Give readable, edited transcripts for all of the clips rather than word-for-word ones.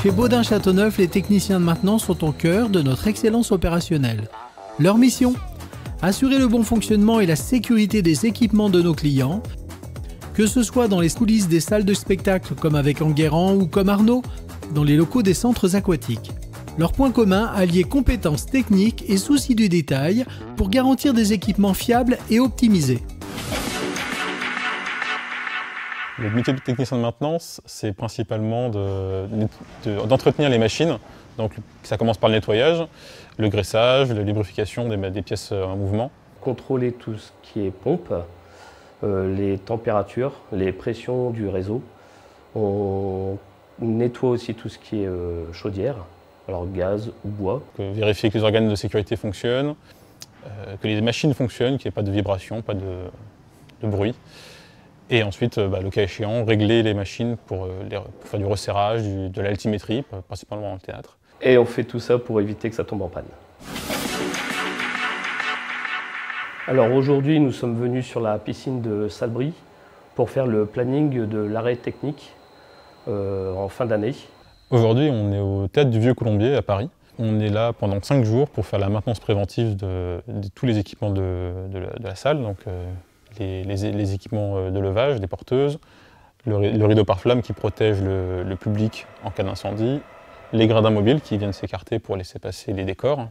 Chez Baudin Châteauneuf, les techniciens de maintenance sont au cœur de notre excellence opérationnelle. Leur mission ? Assurer le bon fonctionnement et la sécurité des équipements de nos clients, que ce soit dans les coulisses des salles de spectacle comme avec Enguerrand ou comme Arnaud, dans les locaux des centres aquatiques. Leur point commun, allier compétences techniques et souci du détail pour garantir des équipements fiables et optimisés. Le métier de technicien de maintenance, c'est principalement d'entretenir les machines. Donc ça commence par le nettoyage, le graissage, la lubrification des pièces en mouvement. Contrôler tout ce qui est pompe, les températures, les pressions du réseau. On nettoie aussi tout ce qui est chaudière, alors gaz ou bois. Vérifier que les organes de sécurité fonctionnent, que les machines fonctionnent, qu'il n'y ait pas de vibration, pas de bruit. Et ensuite, le cas échéant, régler les machines pour faire du resserrage, de l'altimétrie, principalement dans le théâtre. Et on fait tout ça pour éviter que ça tombe en panne. Alors aujourd'hui, nous sommes venus sur la piscine de Salbris pour faire le planning de l'arrêt technique en fin d'année. Aujourd'hui, on est au théâtre du Vieux-Colombier à Paris. On est là pendant 5 jours pour faire la maintenance préventive de tous les équipements de la salle. Donc, les équipements de levage, des porteuses, le rideau pare-flamme qui protège le public en cas d'incendie, les gradins mobiles qui viennent s'écarter pour laisser passer les décors.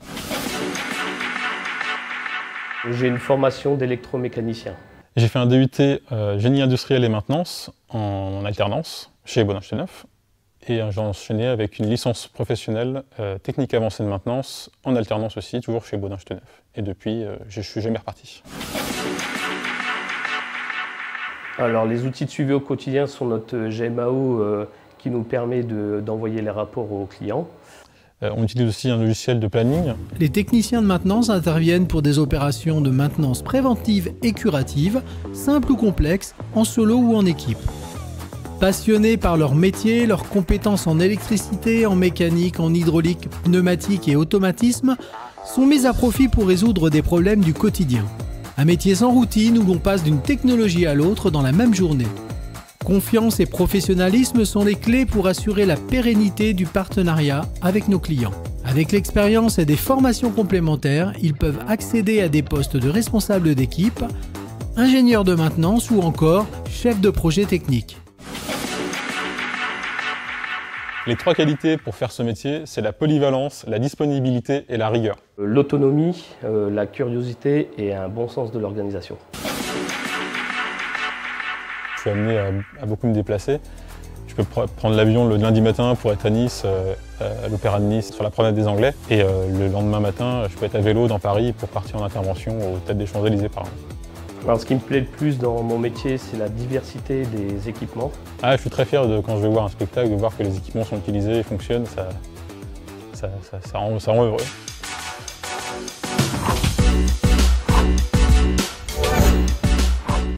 J'ai une formation d'électromécanicien. J'ai fait un DUT génie industriel et maintenance en alternance chez Baudin Châteauneuf. Et j'ai enchaîné avec une licence professionnelle technique avancée de maintenance en alternance aussi, toujours chez Baudin Châteauneuf. Et depuis, je ne suis jamais reparti. Alors les outils de suivi au quotidien sont notre GMAO qui nous permet d'envoyer les rapports aux clients. On utilise aussi un logiciel de planning. Les techniciens de maintenance interviennent pour des opérations de maintenance préventive et curative, simples ou complexes, en solo ou en équipe. Passionnés par leur métier, leurs compétences en électricité, en mécanique, en hydraulique, pneumatique et automatisme sont mis à profit pour résoudre des problèmes du quotidien. Un métier sans routine où l'on passe d'une technologie à l'autre dans la même journée. Confiance et professionnalisme sont les clés pour assurer la pérennité du partenariat avec nos clients. Avec l'expérience et des formations complémentaires, ils peuvent accéder à des postes de responsable d'équipe, ingénieur de maintenance ou encore chef de projet technique. Les 3 qualités pour faire ce métier, c'est la polyvalence, la disponibilité et la rigueur. L'autonomie, la curiosité et un bon sens de l'organisation. Je suis amené à beaucoup me déplacer. Je peux prendre l'avion le lundi matin pour être à Nice, à l'Opéra de Nice, sur la promenade des Anglais. Et le lendemain matin, je peux être à vélo dans Paris pour partir en intervention au Théâtre des Champs-Élysées par exemple. Alors ce qui me plaît le plus dans mon métier, c'est la diversité des équipements. Je suis très fier quand je vais voir un spectacle, de voir que les équipements sont utilisés et fonctionnent, ça rend heureux.